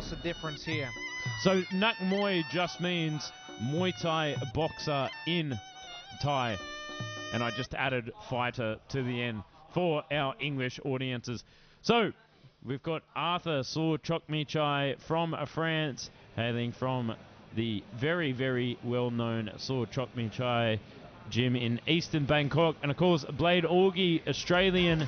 What's the difference here? So Nak Muay just means Muay Thai boxer in Thai. And I just added fighter to the end for our English audiences. So we've got Arthur Soor Chokmichai from France, hailing from the very, very well-known Soor Chokmichai gym in eastern Bangkok. And of course, Blade Orgie, Australian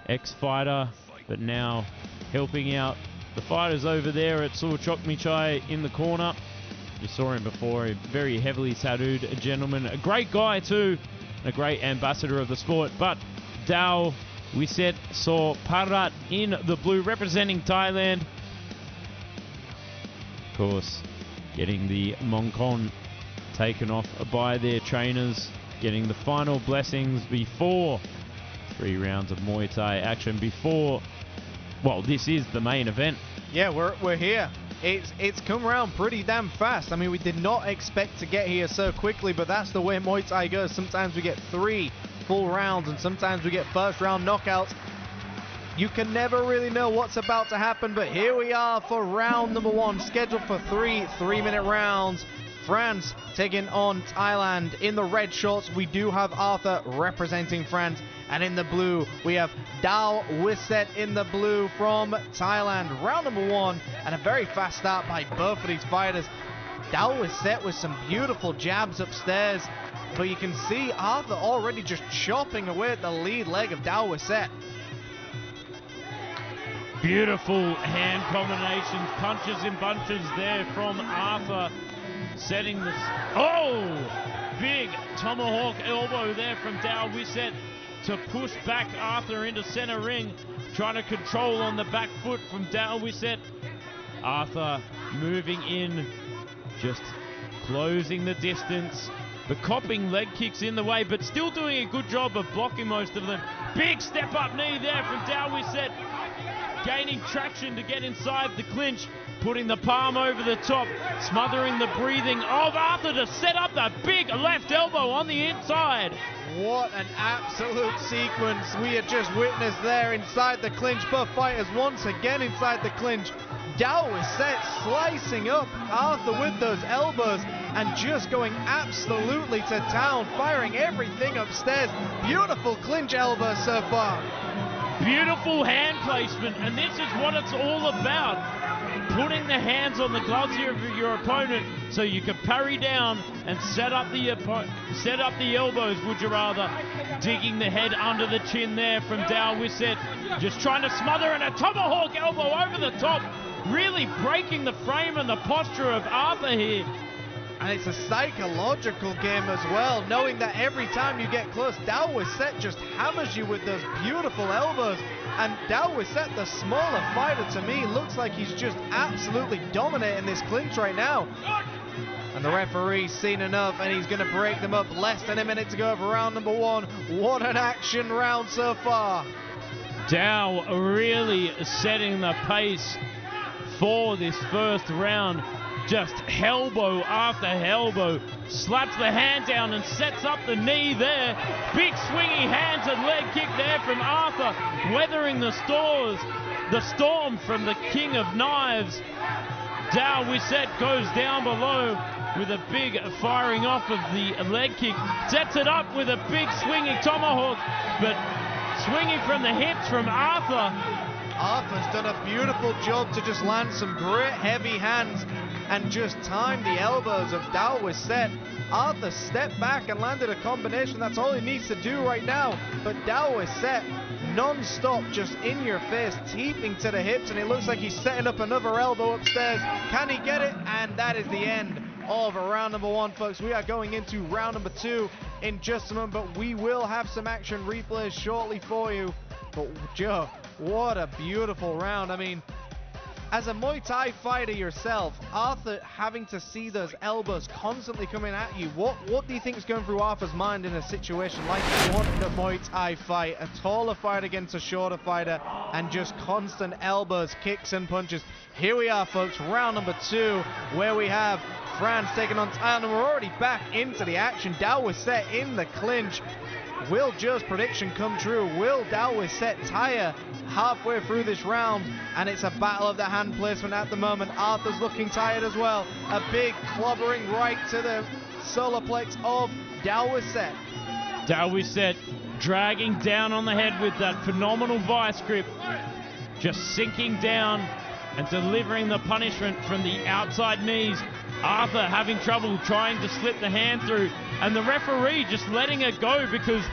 ex-fighter, but now helping out the fighters over there at Soor Chokmichai in the corner. You saw him before, a very heavily tattooed gentleman. A great guy too, a great ambassador of the sport. But Dao Wiset Saw Parat in the blue, representing Thailand. Of course, getting the Mongkon taken off by their trainers, getting the final blessings before 3 rounds of Muay Thai action before, well, this is the main event. Yeah, we're here. It's come around pretty damn fast. I mean, we did not expect to get here so quickly, but that's the way Muay Thai goes. Sometimes we get 3 full rounds, and sometimes we get first round knockouts. You can never really know what's about to happen, but here we are for round number 1, scheduled for 3 3-minute rounds. France taking on Thailand. In the red shorts, we do have Arthur representing France. And in the blue, we have Dao Wiset in the blue from Thailand. Round number 1, and a very fast start by both of these fighters. Dao Wiset with some beautiful jabs upstairs. But you can see Arthur already just chopping away at the lead leg of Dao Wiset. Beautiful hand combinations, punches in bunches there from Arthur. Setting this, big tomahawk elbow there from Dao Wiset to push back Arthur into center ring, trying to control on the back foot from Dao Wiset. Arthur moving in, just closing the distance, but copping leg kicks in the way, but still doing a good job of blocking most of them. Big step up knee there from Dao Wiset, gaining traction to get inside the clinch, putting the palm over the top, smothering the breathing of Arthur to set up the big left elbow on the inside. What an absolute sequence we had just witnessed there inside the clinch. Both fighters once again inside the clinch. Dao Wiset slicing up Arthur with those elbows and just going absolutely to town, firing everything upstairs. Beautiful clinch elbow so far. Beautiful hand placement, and this is what it's all about. Putting the hands on the gloves here of your opponent so you can parry down and set up the elbows, would you rather. Digging the head under the chin there from Dao Wiset, just trying to smother, and a tomahawk elbow over the top, really breaking the frame and the posture of Arthur here. And it's a psychological game as well, knowing that every time you get close, Dao Wiset just hammers you with those beautiful elbows. And Dao Wiset, the smaller fighter, to me, looks like he's just absolutely dominating this clinch right now. And the referee's seen enough, and he's going to break them up. Less than a minute to go for round number 1. What an action round so far. Dao really setting the pace for this first round. Just elbow after elbow, slaps the hand down and sets up the knee there. Big swingy hands and leg kick there from Arthur, weathering the storm from the king of knives. Dao Wiset goes down below with a big firing off of the leg kick, sets it up with a big swinging tomahawk, but swinging from the hips from Arthur. Arthur's done a beautiful job to just land some great heavy hands and just time the elbows of Dao Wiset. Arthur stepped back and landed a combination. That's all he needs to do right now. But Dao Wiset, non-stop, just in your face, teeping to the hips, and it looks like he's setting up another elbow upstairs. Can he get it? And that is the end of round number 1, folks. We are going into round number 2 in just a moment, but we will have some action replays shortly for you. But Joe, what a beautiful round. I mean, as a Muay Thai fighter yourself, Arthur having to see those elbows constantly coming at you, what do you think is going through Arthur's mind in a situation like one in a Muay Thai fight? A taller fighter against a shorter fighter, and just constant elbows, kicks and punches. Here we are, folks, round number 2, where we have France taking on Thailand, and we're already back into the action. Dao Wiset in the clinch. Will Joe's prediction come true? Will Dao Wiset tire halfway through this round? And it's a battle of the hand placement at the moment. Arthur's looking tired as well. A big clobbering right to the solar plex of Dao Wiset. Dao Wiset dragging down on the head with that phenomenal vice grip. Just sinking down and delivering the punishment from the outside knees. Arthur having trouble trying to slip the hand through, and the referee just letting it go because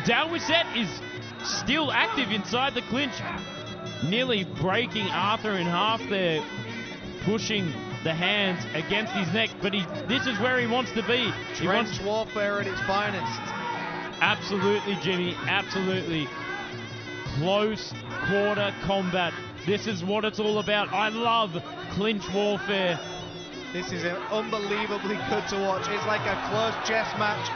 Dao Wiset is still active inside the clinch, nearly breaking Arthur in half there, pushing the hands against his neck, but this is where he wants to be. Trench warfare at its finest. Absolutely, Jimmy, absolutely. Close quarter combat. This is what it's all about. I love clinch warfare. This is unbelievably good to watch. It's like a close chess match.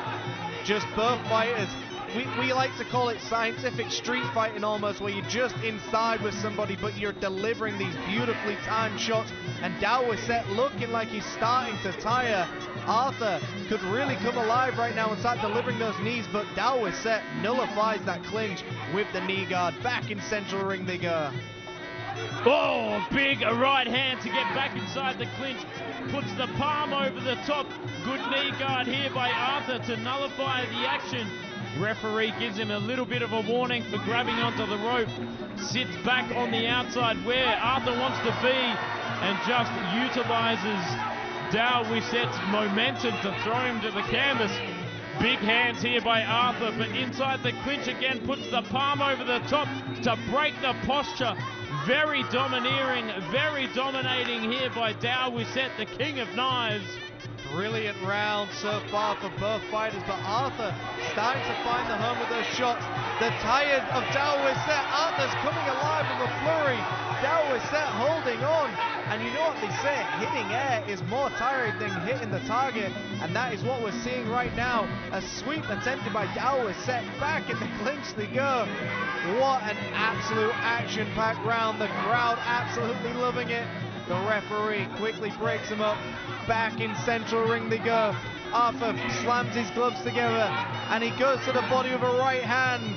Just both fighters. We like to call it scientific street fighting almost, where you're just inside with somebody, but you're delivering these beautifully timed shots. And Dao Wiset looking like he's starting to tire. Arthur could really come alive right now and start delivering those knees, but Dao Wiset nullifies that clinch with the knee guard. Back in central ring they go. Oh, big right hand to get back inside the clinch. Puts the palm over the top. Good knee guard here by Arthur to nullify the action. Referee gives him a little bit of a warning for grabbing onto the rope. Sits back on the outside where Arthur wants to be and just utilizes Dao Wiset's momentum to throw him to the canvas. Big hands here by Arthur, but inside the clinch again, puts the palm over the top to break the posture. Very domineering, very dominating here by Dao Wiset, the king of knives. Brilliant round so far for both fighters, but Arthur starting to find the home with those shots. The tired of Dao Wiset. Arthur's coming alive from a flurry. Dao Wiset holding on. And you know what they say, hitting air is more tiring than hitting the target. And that is what we're seeing right now. A sweep attempted by Dao Wiset. Back in the clinch they go. What an absolute action-packed round. The crowd absolutely loving it. The referee quickly breaks him up. Back in central ring they go. Arthur slams his gloves together and he goes to the body with a right hand.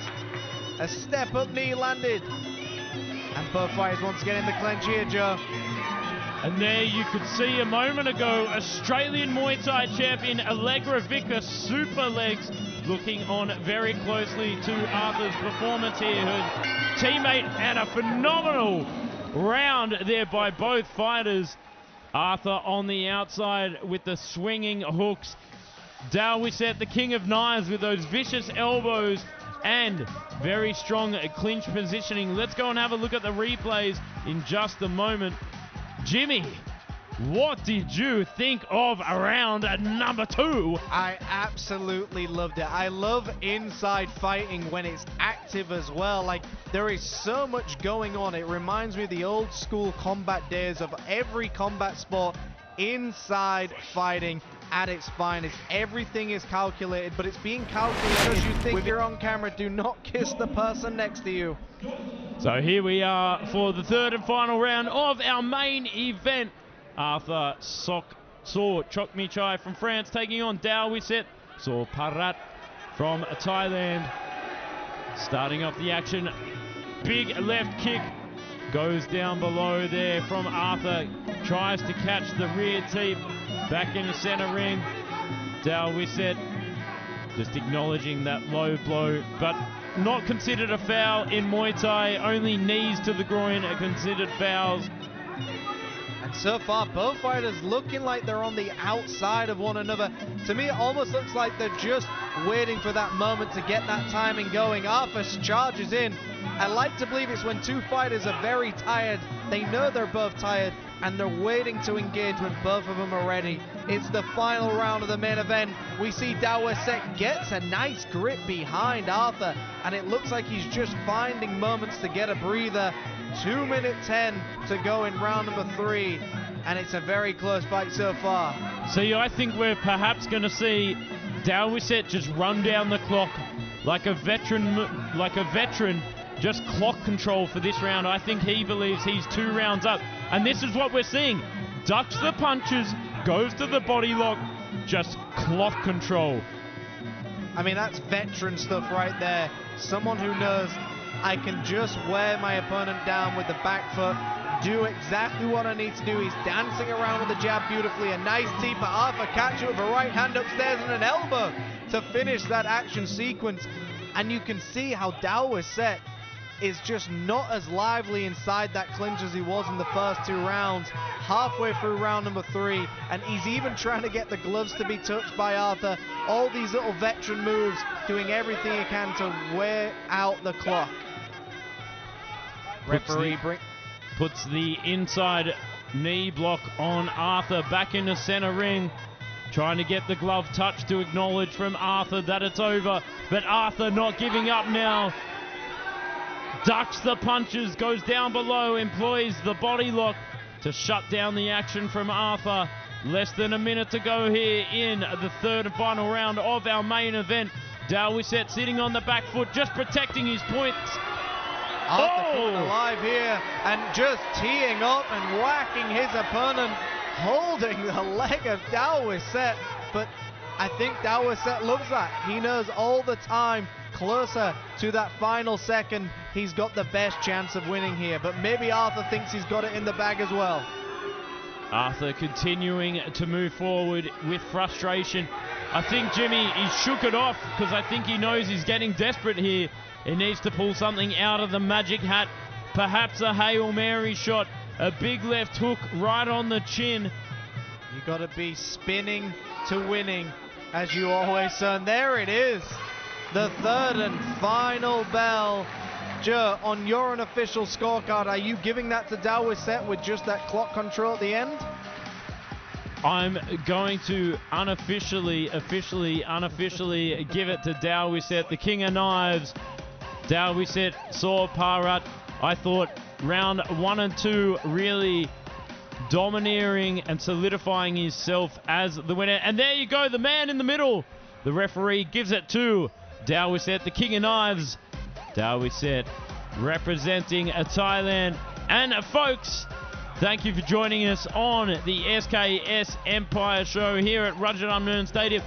A step-up knee landed. And both fighters once again in the clinch here, Joe. And there you could see a moment ago, Australian Muay Thai champion Allegra Vicker, super legs, looking on very closely to Arthur's performance here. Her teammate, and a phenomenal round there by both fighters. Arthur on the outside with the swinging hooks. Dao Wiset, the king of knives, with those vicious elbows and very strong clinch positioning. Let's go and have a look at the replays in just a moment. Jimmy, what did you think of round number 2? I absolutely loved it. I love inside fighting when it's active as well. Like, there is so much going on. It reminds me of the old school combat days of every combat sport. Inside fighting at its finest. Everything is calculated, but it's being calculated because you think if you're on camera, do not kiss the person next to you. So here we are for the third and final round of our main event. Arthur Sok Chok Mi Chai from France taking on Dao Wiset So Parat from Thailand. Starting off the action, big left kick goes down below there from Arthur. Tries to catch the rear teep. Back in the center ring. Dao Wiset just acknowledging that low blow, but not considered a foul in Muay Thai. Only knees to the groin are considered fouls. And so far, both fighters looking like they're on the outside of one another. To me, it almost looks like they're just waiting for that moment to get that timing going. Arthur charges in. I like to believe it's when two fighters are very tired. They know they're both tired, and they're waiting to engage when both of them are ready. It's the final round of the main event. We see Dao Wiset gets a nice grip behind Arthur, and it looks like he's just finding moments to get a breather. 2 minute 10 to go in round number 3, and it's a very close fight so far. See, I think we're perhaps going to see Dao Wiset just run down the clock like a veteran, just clock control for this round. I think he believes he's 2 rounds up, and this is what we're seeing. Ducks the punches, goes to the body lock, just clock control. I mean, that's veteran stuff right there. Someone who knows I can just wear my opponent down with the back foot, do exactly what I need to do. He's dancing around with the jab beautifully. A nice tee for Arthur. Catch it with a right hand upstairs and an elbow to finish that action sequence. And you can see how Dao Wiset is just not as lively inside that clinch as he was in the first 2 rounds. Halfway through round number 3, and he's even trying to get the gloves to be touched by Arthur. All these little veteran moves, doing everything he can to wear out the clock. Referee puts the inside knee block on Arthur, back into center ring, trying to get the glove touch to acknowledge from Arthur that it's over, but Arthur not giving up now. Ducks the punches, goes down below, employs the body lock to shut down the action from Arthur. Less than a minute to go here in the 3rd and final round of our main event. Dao Wiset sitting on the back foot, just protecting his points. Arthur caught alive here and just teeing up and whacking his opponent, holding the leg of Dao Wiset. But I think Dao Wiset loves that. He knows all the time, closer to that final second, he's got the best chance of winning here. But maybe Arthur thinks he's got it in the bag as well. Arthur continuing to move forward with frustration. I think Jimmy, he shook it off because I think he knows he's getting desperate here. He needs to pull something out of the magic hat. Perhaps a Hail Mary shot. A big left hook right on the chin. You got to be spinning to winning, as you always say. And there it is. The 3rd and final bell. Joe, on your unofficial scorecard, are you giving that to Dao Wiset with just that clock control at the end? I'm going to unofficially give it to Dao Wiset, the king of knives. Dao Wiset saw Parat. I thought round 1 and 2 really domineering and solidifying himself as the winner. And there you go, the man in the middle. The referee gives it to Dao Wiset, the king of knives. Dao Wiset representing Thailand. And folks, thank you for joining us on the SKS Empire show here at Rajadamnern Stadium.